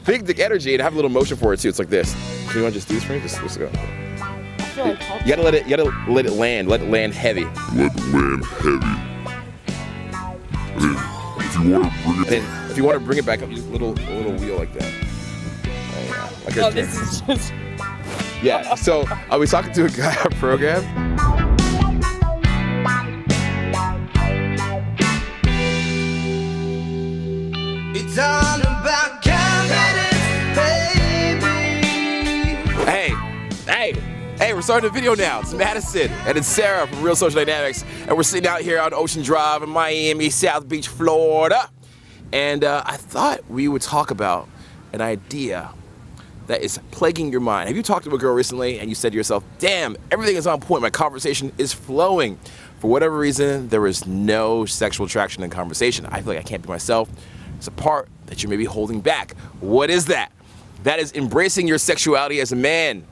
big dick energy, and have a little motion for it too. It's like this. Can you want to just do this for me? Let's go. I feel like You gotta let it land. Let it land heavy. Let it land heavy. And then, if you want to bring And then if you want to bring it it back up, just a little wheel like that. Oh, yeah. Like oh, this is just. Yeah. So I was talking to a guy on a program. It's all about confidence, baby. Hey, we're starting a video now. It's Madison and it's Sarah from Real Social Dynamics, and we're sitting out here on Ocean Drive in Miami, South Beach, Florida. And I thought we would talk about an idea that is plaguing your mind. Have you talked to a girl recently and you said to yourself, damn, everything is on point, my conversation is flowing. For whatever reason, there is no sexual attraction in conversation. I feel like I can't be myself. It's a part that you may be holding back. What is that? That is embracing your sexuality as a man.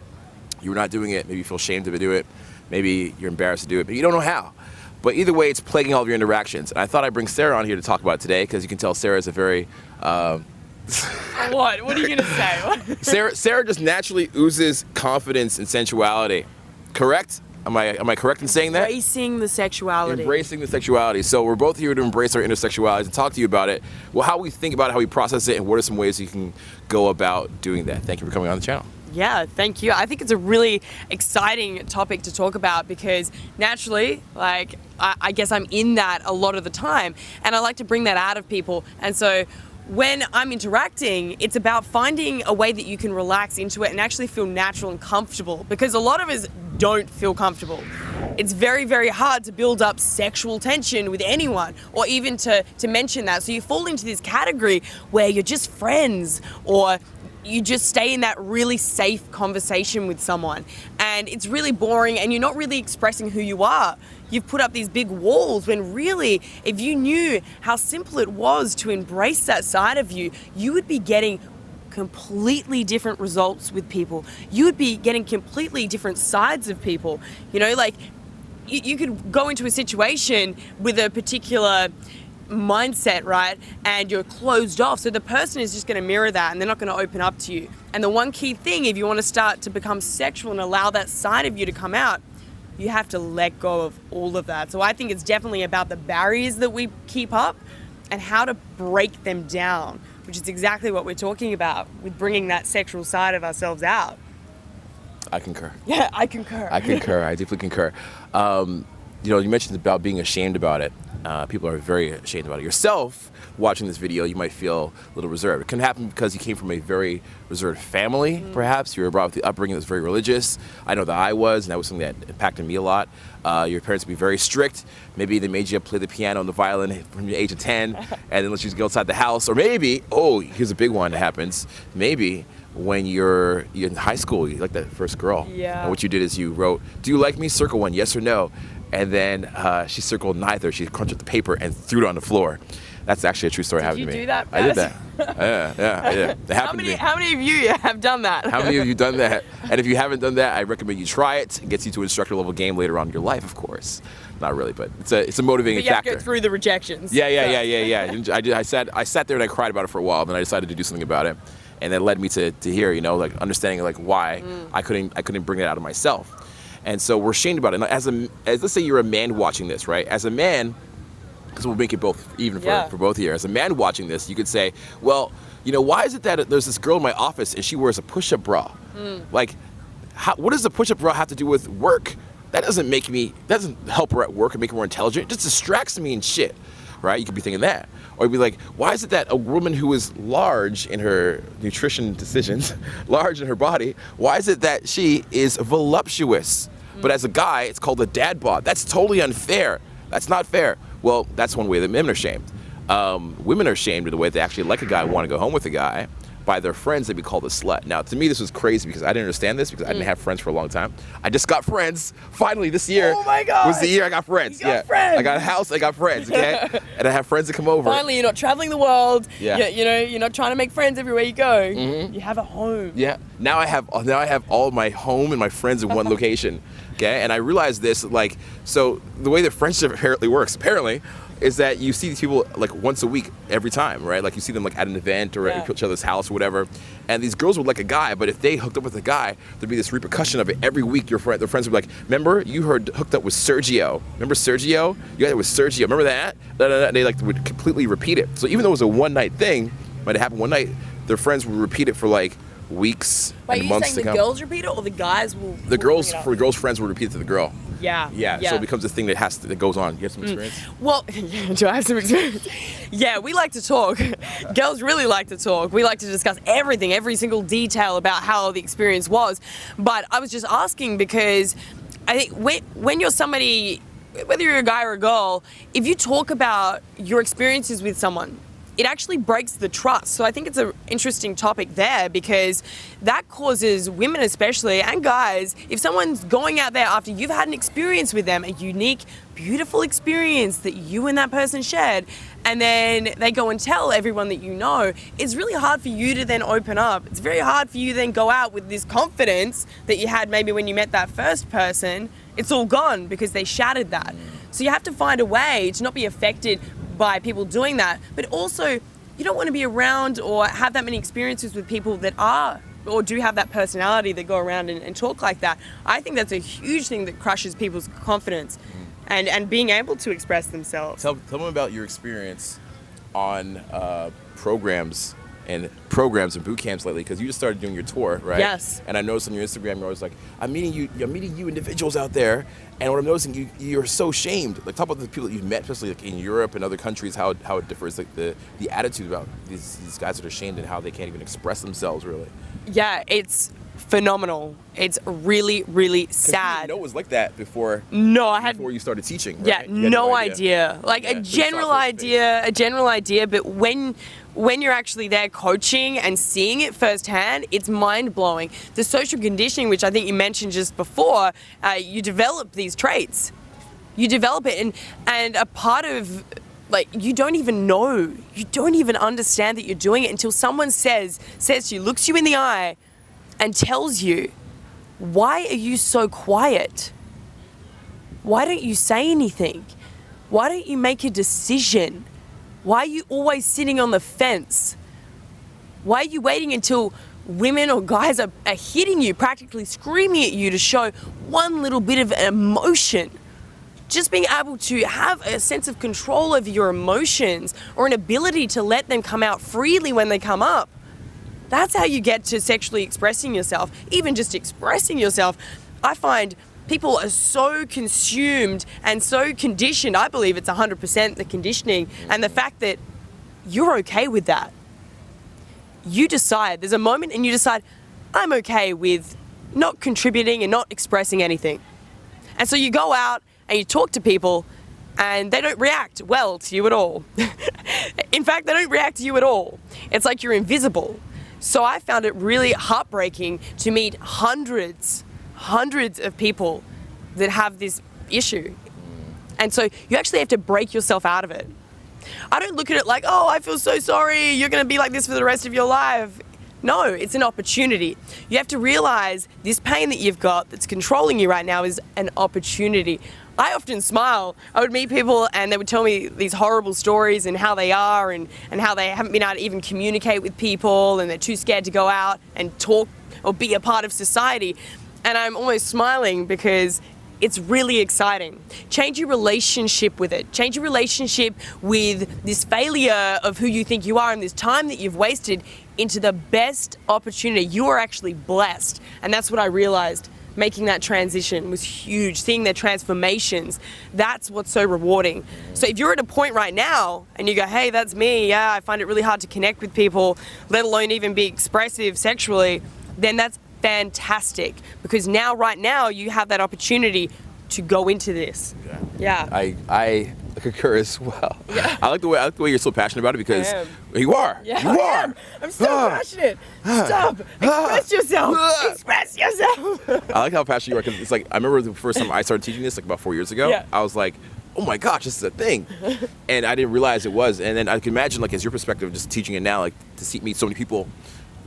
You're not doing it. Maybe you feel ashamed to do it. Maybe you're embarrassed to do it, but you don't know how. But either way, it's plaguing all of your interactions. And I thought I'd bring Sarah on here to talk about it today, because you can tell Sarah is a very... What? What are you going to say? Sarah just naturally oozes confidence and sensuality. Correct? Am I correct in saying that? Embracing the sexuality. Embracing the sexuality. So we're both here to embrace our intersexualities and talk to you about it. Well, how we think about it, how we process it, and what are some ways you can go about doing that. Thank you for coming on the channel. Yeah, thank you. I think it's a really exciting topic to talk about because naturally, like, I guess I'm in that a lot of the time, and I like to bring that out of people. And so when I'm interacting, it's about finding a way that you can relax into it and actually feel natural and comfortable, because a lot of us don't feel comfortable. It's very, very hard to build up sexual tension with anyone, or even to mention that. So you fall into this category where you're just friends, or you just stay in that really safe conversation with someone, and it's really boring and you're not really expressing who you are. You've put up these big walls when really, if you knew how simple it was to embrace that side of you, you would be getting completely different results with people. You would be getting completely different sides of people. You know, like you could go into a situation with a particular mindset, right? And you're closed off. So the person is just going to mirror that and they're not going to open up to you. And the one key thing, if you want to start to become sexual and allow that side of you to come out, you have to let go of all of that. So I think it's definitely about the barriers that we keep up and how to break them down, which is exactly what we're talking about with bringing that sexual side of ourselves out. I concur. Yeah, I concur. I concur. I deeply concur. You know, you mentioned about being ashamed about it. People are very ashamed about it. Yourself, watching this video, you might feel a little reserved. It can happen because you came from a very reserved family, perhaps. You were brought up with the upbringing that was very religious. I know that I was, and that was something that impacted me a lot. Your parents would be very strict. Maybe they made you play the piano and the violin from the age of 10, and then let you go outside the house. Or maybe, oh, here's a big one that happens. Maybe when you're in high school, you like that first girl. Yeah. And what you did is you wrote, "Do you like me?" Circle 1, yes or no. And then she circled neither. She crunched up the paper and threw it on the floor. That's actually a true story happened to me. Did you do that, I did that. Yeah. It happened to me. How many of you have done that? How many of you done that? And if you haven't done that, I recommend you try it. It gets you to instructor level game later on in your life, of course. Not really, but it's a motivating But you have factor. to go through the rejections. Yeah. I sat there and I cried about it for a while. Then I decided to do something about it, and that led me to here, you know, like understanding like why I couldn't bring it out of myself. And so we're ashamed about it. Now, as let's say you're a man watching this, right? As a man, because we'll make it both even for both here. As a man watching this, you could say, well, you know, why is it that there's this girl in my office and she wears a push-up bra? Like, what does the push-up bra have to do with work? That doesn't help her at work and make her more intelligent. It just distracts me and shit, right? You could be thinking that. Or you'd be like, why is it that a woman who is large in her nutrition decisions, large in her body, why is it that she is voluptuous? But as a guy, it's called a dad bod. That's totally unfair. That's not fair. Well, that's one way that men are shamed. Women are shamed in the way they actually like a guy and want to go home with a guy. By their friends, they'd be called a slut. Now, to me, this was crazy because I didn't understand this because I didn't have friends for a long time. I just got friends. Finally, this year was the year I got friends. You got friends. I got a house, I got friends, okay? And I have friends that come over. Finally, you're not traveling the world. Yeah. You're not trying to make friends everywhere you go. You have a home. Yeah. Now I have all of my home and my friends in one location. Okay, and I realized this, like, so the way that friendship apparently works, is that you see these people like once a week every time, right? Like you see them like at an event or at each other's house or whatever. And these girls would like a guy, but if they hooked up with a guy, there'd be this repercussion of it. Every week their friends would be like, remember, you hooked up with Sergio. Remember Sergio? You got it with Sergio. Remember that? And they like would completely repeat it. So even though it was a one night thing, might have happened one night, their friends would repeat it for like weeks and months to come. Wait, are you saying the girls repeat it or the guys will? The girls, for the girls' friends, would repeat it to the girl. Yeah. So it becomes a thing that goes on. You have some experience? Well, do I have some experience? Yeah, we like to talk. Girls really like to talk. We like to discuss everything, every single detail about how the experience was. But I was just asking because I think when you're somebody, whether you're a guy or a girl, if you talk about your experiences with someone, it actually breaks the trust. So I think it's an interesting topic there because that causes women especially and guys, if someone's going out there after you've had an experience with them, a unique, beautiful experience that you and that person shared, and then they go and tell everyone that you know, it's really hard for you to then open up. It's very hard for you to then go out with this confidence that you had maybe when you met that first person. It's all gone because they shattered that. So you have to find a way to not be affected by people doing that, but also you don't want to be around or have that many experiences with people that are or do have that personality that go around and talk like that. I think that's a huge thing that crushes people's confidence and being able to express themselves. Tell them about your experience on programs and boot camps lately, because you just started doing your tour, right? Yes. And I noticed on your Instagram, you're always like, I'm meeting you individuals out there, and what I'm noticing, you're so shamed. Like, talk about the people that you've met, especially like in Europe and other countries, how it differs, like the attitude about these guys that are shamed and how they can't even express themselves, really. Yeah, it's phenomenal. It's really, really sad. You didn't know it was like that before. No, I had before you started teaching. Right? Yeah, You had no idea. Like Yeah, a general idea, but when you're actually there coaching and seeing it firsthand, it's mind-blowing. The social conditioning, which I think you mentioned just before, you develop these traits. You develop it, and a part of, like, you don't even know, you don't even understand that you're doing it until someone says to you, looks you in the eye and tells you, why are you so quiet? Why don't you say anything? Why don't you make a decision? Why are you always sitting on the fence? Why are you waiting until women or guys are hitting you, practically screaming at you to show one little bit of emotion? Just being able to have a sense of control over your emotions or an ability to let them come out freely when they come up. That's how you get to sexually expressing yourself. Even just expressing yourself, I find people are so consumed and so conditioned. I believe it's 100% the conditioning and the fact that you're okay with that. You decide, there's a moment and you decide, I'm okay with not contributing and not expressing anything. And so you go out and you talk to people and they don't react well to you at all. In fact, they don't react to you at all. It's like you're invisible. So I found it really heartbreaking to meet hundreds of people that have this issue. And so you actually have to break yourself out of it. I don't look at it like, oh, I feel so sorry, you're gonna be like this for the rest of your life. No, it's an opportunity. You have to realize this pain that you've got that's controlling you right now is an opportunity. I often smile. I would meet people and they would tell me these horrible stories and how they are and how they haven't been able to even communicate with people and they're too scared to go out and talk or be a part of society. And I'm almost smiling because it's really exciting. Change your relationship with it. Change your relationship with this failure of who you think you are and this time that you've wasted into the best opportunity. You are actually blessed. And that's what I realized. Making that transition was huge. Seeing their transformations, that's what's so rewarding. So if you're at a point right now and you go, hey, that's me, yeah, I find it really hard to connect with people, let alone even be expressive sexually, then that's fantastic. Because right now, you have that opportunity to go into this. Yeah. I concur as well. Yeah. I like the way you're so passionate about it because you are. Yeah, you I are. am. I'm so passionate. Stop. Express yourself. Express yourself. I like how passionate you are because it's like, I remember the first time I started teaching this, like about 4 years ago, I was like, oh my gosh, this is a thing. And I didn't realize it was. And then I can imagine, like, as your perspective, just teaching it now, like, to meet so many people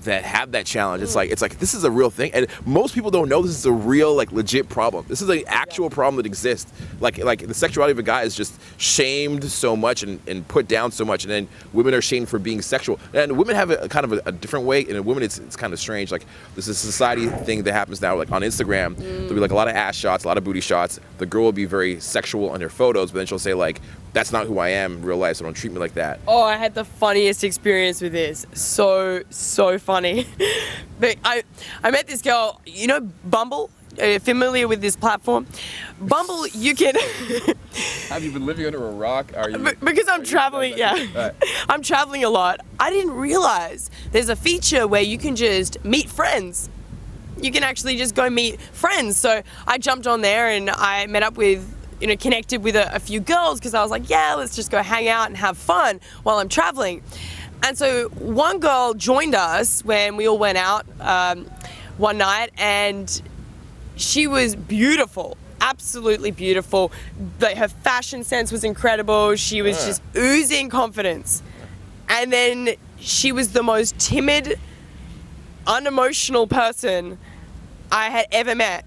that have that challenge. It's like this is a real thing, and most people don't know this is a real, like, legit problem. This is an actual problem that exists. Like the sexuality of a guy is just shamed so much and put down so much, and then women are shamed for being sexual. And women have a kind of a different way, and in women it's kind of strange. Like, there's a society thing that happens now, like on Instagram, there'll be like a lot of ass shots, a lot of booty shots. The girl will be very sexual on her photos, but then she'll say, like, that's not who I am in real life, so don't treat me like that. Oh, I had the funniest experience with this. So funny. But I met this girl, you know, Bumble? Are you familiar with this platform? Bumble, you can... Have you been living under a rock? Are you? Because I'm traveling, yeah. Right. I'm traveling a lot. I didn't realize there's a feature where you can just meet friends. You can actually just go meet friends. So I jumped on there and I met up with, you know, connected with a few girls because I was like, yeah, let's just go hang out and have fun while I'm traveling. And so one girl joined us when we all went out one night, and she was beautiful, absolutely beautiful. Like, her fashion sense was incredible. She was just oozing confidence. And then she was the most timid, unemotional person I had ever met.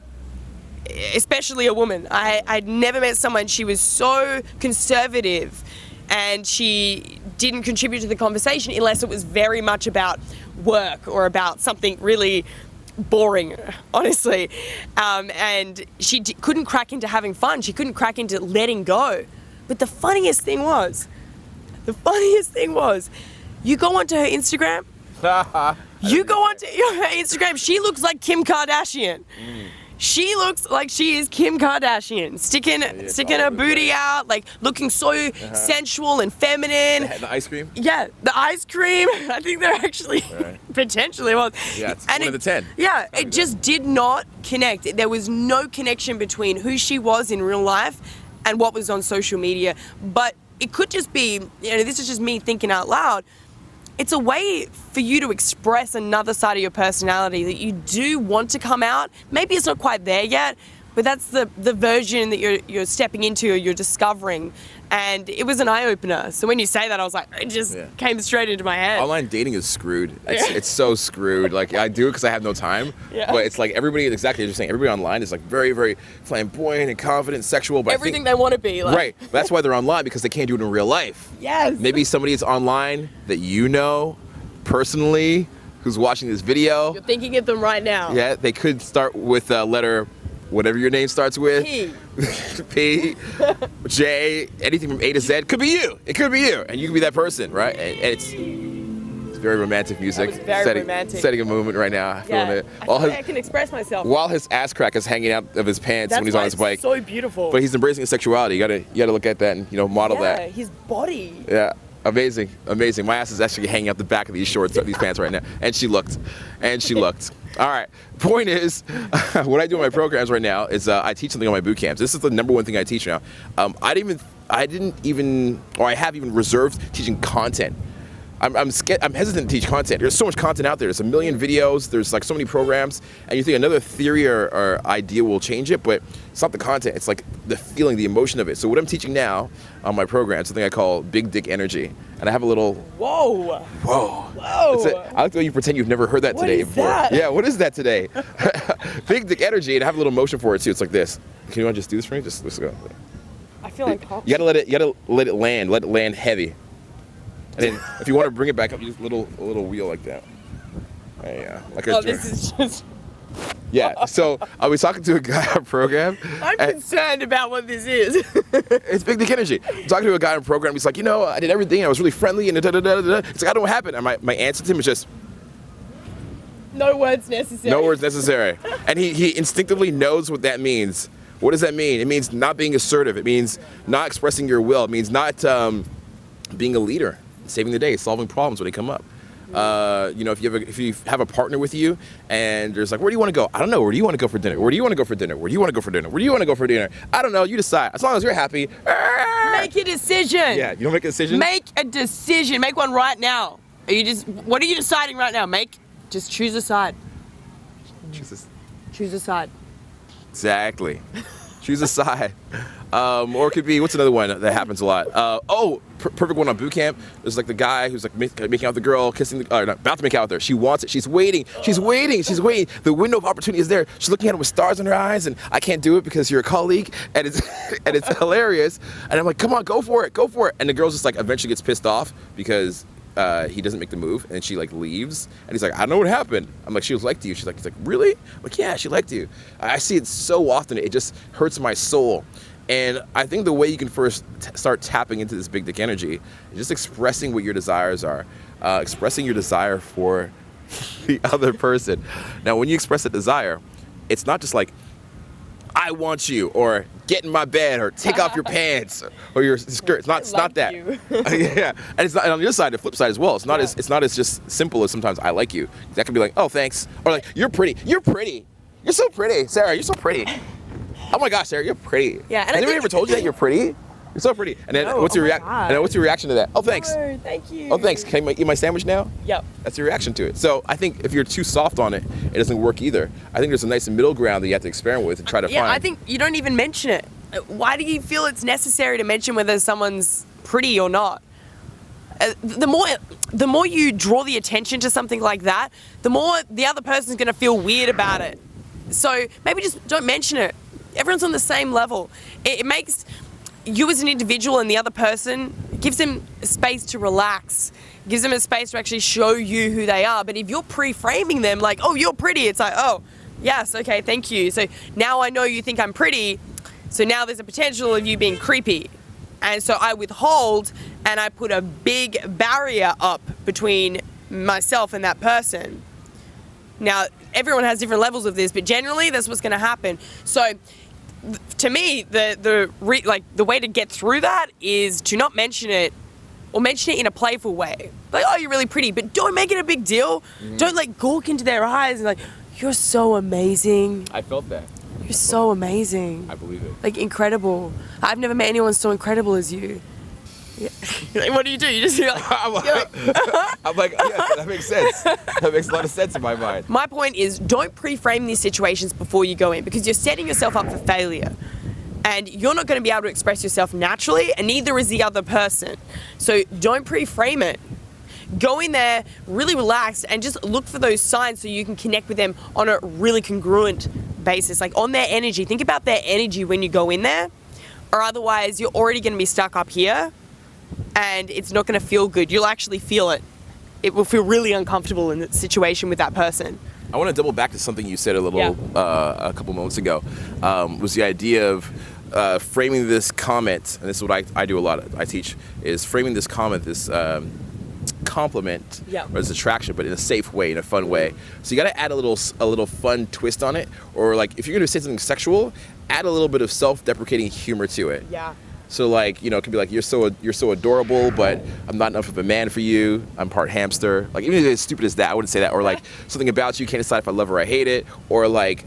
Especially a woman. I'd never met someone. She was so conservative, and she didn't contribute to the conversation unless it was very much about work or about something really boring, honestly. And she couldn't crack into having fun. She couldn't crack into letting go. But the funniest thing was, you go onto her Instagram. You go onto her Instagram. She looks like Kim Kardashian. She looks like she is Kim Kardashian, sticking her booty out, like looking so sensual and feminine. The ice cream? Yeah, the ice cream. I think there actually potentially was. Yeah, it's 1 of the 10. Yeah, it just did not connect. There was no connection between who she was in real life and what was on social media. But it could just be, you know, this is just me thinking out loud. It's a way for you to express another side of your personality that you do want to come out. Maybe it's not quite there yet, but that's the version that you're stepping into or you're discovering. And it was an eye-opener. So when you say that, I was like, it just came straight into my head. Online dating is screwed. It's so screwed. Like, I do it because I have no time. Yeah. But it's like everybody, exactly as you're saying, everybody online is like very, very flamboyant and confident, sexual. But everything they want to be. Like. Right. That's why they're online, because they can't do it in real life. Yes. Maybe somebody is online that you know personally who's watching this video. You're thinking of them right now. Yeah, they could start with a letter, whatever your name starts with. P. P, J, anything from A to Z. Could be you. It could be you. And you could be that person, right? And it's very romantic music. That was very romantic. Setting a movement right now. Yeah. Feeling it. I feel like I can express myself. While his ass crack is hanging out of his pants when he's on his bike. That's so beautiful. But he's embracing his sexuality. You gotta look at that and, you know, model that. Yeah, his body. Yeah. Amazing, amazing. My ass is actually hanging out the back of these shorts, these pants right now. And she looked. All right. Point is, what I do in my programs right now is I teach something on my boot camps. This is the number one thing I teach now. I have even reserved teaching content. I'm hesitant to teach content. There's so much content out there. There's a million videos. There's like so many programs, and you think another theory or idea will change it, but it's not the content. It's like the feeling, the emotion of it. So what I'm teaching now on my program is something I call big dick energy, and I have a little. Whoa. I like the way you pretend you've never heard that today before. That? Yeah, what is that today? Big dick energy, and I have a little motion for it too. It's like this. Can you want to just do this for me? Let's go. I feel uncomfortable. You gotta let it land. Let it land heavy. And then if you want to bring it back up, you just a little wheel like that. Yeah, like a this is just. Yeah. So I was talking to a guy on a program. I'm concerned about what this is. It's big dick energy. I'm talking to a guy on a program. He's like, you know, I did everything. I was really friendly and da da da da. It's like, I don't know what happened. And my answer to him is just. No words necessary. No words necessary. And he instinctively knows what that means. What does that mean? It means not being assertive. It means not expressing your will. It means not being a leader. Saving the day, solving problems when they come up. You know, if you have a partner with you and there's like, where do you want to go? I don't know. Where do you want to go for dinner? Where do you want to go for dinner? Where do you want to go for dinner? Where do you want to go for dinner? I don't know. You decide. As long as you're happy. Make a decision. Yeah, you don't make a decision? Make a decision. Make one right now. What are you deciding right now? Just choose a side. Choose a side. Exactly. Choose a side. Or it could be, what's another one that happens a lot? Perfect one on boot camp. There's like the guy who's like making out with the girl, kissing, not about to make out with her. She wants it. She's waiting. She's waiting. She's waiting. The window of opportunity is there. She's looking at him with stars in her eyes, and I can't do it because you're a colleague, and it's and it's hilarious. And I'm like, come on, go for it, go for it. And the girl just like eventually gets pissed off because he doesn't make the move, and she like leaves, and he's like, I don't know what happened. I'm like, she liked you. He's like, really? I'm like, yeah, she liked you. I see it so often. It just hurts my soul. And I think the way you can first start tapping into this big dick energy is just expressing what your desires are, expressing your desire for the other person. Now, when you express a desire, it's not just like, I want you, or get in my bed, or take off your pants, or your skirt. It's not that. Yeah, and it's not. And on the other side, the flip side as well. It's not as just simple as sometimes I like you. That can be like, oh, thanks, or like, you're pretty. You're pretty. You're so pretty, Sarah. You're so pretty. Oh my gosh, Sarah, you're pretty. Yeah. Has anybody ever told you that you're pretty? You're so pretty. And then what's your reaction? And then what's your reaction to that? Oh, thanks. No, thank you. Oh, thanks. Can I eat my sandwich now? Yep. That's your reaction to it. So I think if you're too soft on it, it doesn't work either. I think there's a nice middle ground that you have to experiment with and try to find. Yeah, I think you don't even mention it. Why do you feel it's necessary to mention whether someone's pretty or not? The more you draw the attention to something like that, the more the other person's going to feel weird about it. So maybe just don't mention it. Everyone's on the same level. It makes you as an individual and the other person, gives them a space to relax, gives them a space to actually show you who they are. But if you're pre-framing them like, oh, you're pretty, it's like, oh, yes, okay, thank you. So now I know you think I'm pretty, so now there's a potential of you being creepy. And so I withhold and I put a big barrier up between myself and that person. Now, everyone has different levels of this, but generally that's what's going to happen. So to me, the way to get through that is to not mention it, or mention it in a playful way. Like, oh, you're really pretty, but don't make it a big deal. Don't like gawk into their eyes and like, you're so amazing. I felt that. You're so amazing. I believe it. Like, incredible. I've never met anyone so incredible as you. Yeah. Like, what do? You just you're like, I'm like, yes, that makes sense. That makes a lot of sense in my mind. My point is, don't pre-frame these situations before you go in, because you're setting yourself up for failure. And you're not going to be able to express yourself naturally, and neither is the other person. So don't pre-frame it. Go in there, really relax, and just look for those signs so you can connect with them on a really congruent basis, like on their energy. Think about their energy when you go in there, or otherwise you're already going to be stuck up here, and it's not going to feel good. You'll actually feel it. It will feel really uncomfortable in the situation with that person. I want to double back to something you said a couple moments ago, was the idea of framing this comment, and this is what I do a lot, I teach, is framing this comment, this compliment, or this attraction, but in a safe way, in a fun way. So you got to add a little fun twist on it, or like if you're going to say something sexual, add a little bit of self-deprecating humor to it. Yeah. So like, it could be like, you're so adorable, but I'm not enough of a man for you. I'm part hamster. Like, even if it's as stupid as that, I wouldn't say that. Or like, something about you, can't decide if I love or I hate it. Or like,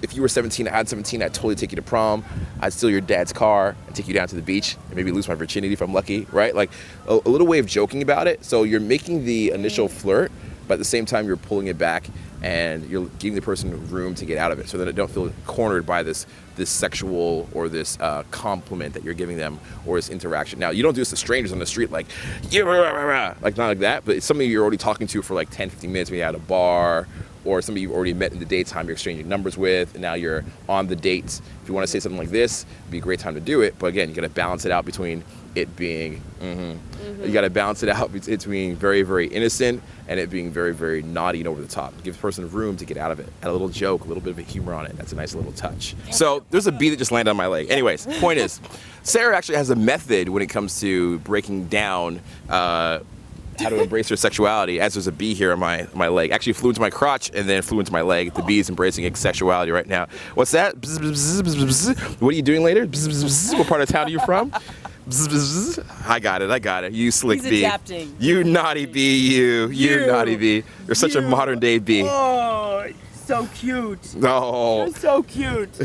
if you were 17, I'd 17, I'd totally take you to prom. I'd steal your dad's car and take you down to the beach and maybe lose my virginity if I'm lucky, right? Like a little way of joking about it. So you're making the initial flirt, but at the same time, you're pulling it back and you're giving the person room to get out of it so that they don't feel cornered by this sexual or this compliment that you're giving them, or this interaction. Now, you don't do this to strangers on the street, like not like that, but it's somebody you're already talking to for like 10, 15 minutes, maybe at a bar, or somebody you've already met in the daytime, you're exchanging numbers with, and now you're on the date. If you want to say something like this, it'd be a great time to do it, but again, you got to balance it out between it being, you got to balance it out between very, very innocent and it being very, very naughty and over the top. Give the person room to get out of it. Add a little joke, a little bit of a humor on it. That's a nice little touch. So there's a bee that just landed on my leg. Anyways, point is, Sarah actually has a method when it comes to breaking down how to embrace her sexuality, as there's a bee here on my leg. Actually flew into my crotch and then flew into my leg. The bee is embracing its sexuality right now. What's that? Bzz, bzz, bzz, bzz, bzz. What are you doing later? Bzz, bzz, bzz. What part of town are you from? Bzz, bzz, bzz. I got it. You slick He's bee. Adapting. You naughty bee, you naughty bee. You're such a modern day bee. Oh, so cute. No. You're so cute.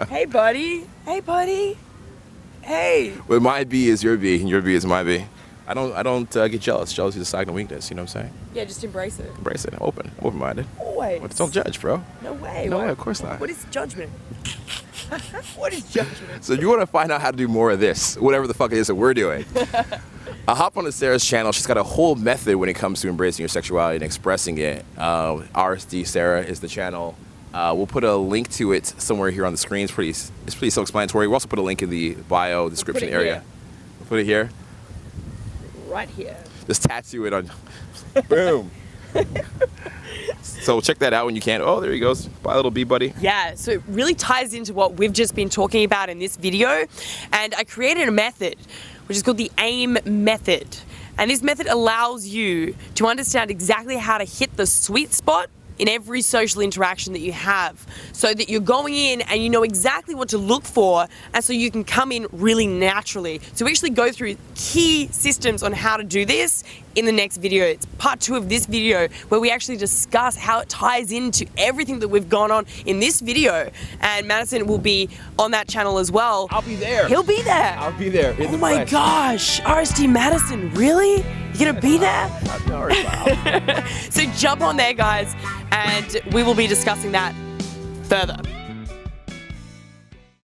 Hey, buddy. Hey. But my bee is your bee and your bee is my bee. I don't get jealous. Jealousy is a sign of weakness, you know what I'm saying? Yeah, just embrace it. Embrace it. I'm open-minded. Always. But don't judge, bro. No way. No way, of course not. What is judgment? What is judgment? So if you want to find out how to do more of this, whatever the fuck it is that we're doing, hop onto Sarah's channel. She's got a whole method when it comes to embracing your sexuality and expressing it. RSD Sarah is the channel. We'll put a link to it somewhere here on the screen. It's pretty self-explanatory. We'll also put a link in the bio description area. We'll put it here. Right here. Just tattoo it on. Boom. So check that out when you can. Oh, there he goes. Bye, little bee buddy. Yeah, so it really ties into what we've just been talking about in this video. And I created a method, which is called the AIM method. And this method allows you to understand exactly how to hit the sweet spot in every social interaction that you have, so that you're going in and you know exactly what to look for, and so you can come in really naturally. So we actually go through key systems on how to do this in the next video. It's part 2 of this video, where we actually discuss how it ties into everything that we've gone on in this video. And Madison will be on that channel as well. I'll be there. He'll be there. I'll be there. Oh my gosh, RSD Madison, really? You're gonna be there? So jump on there, guys, and we will be discussing that further.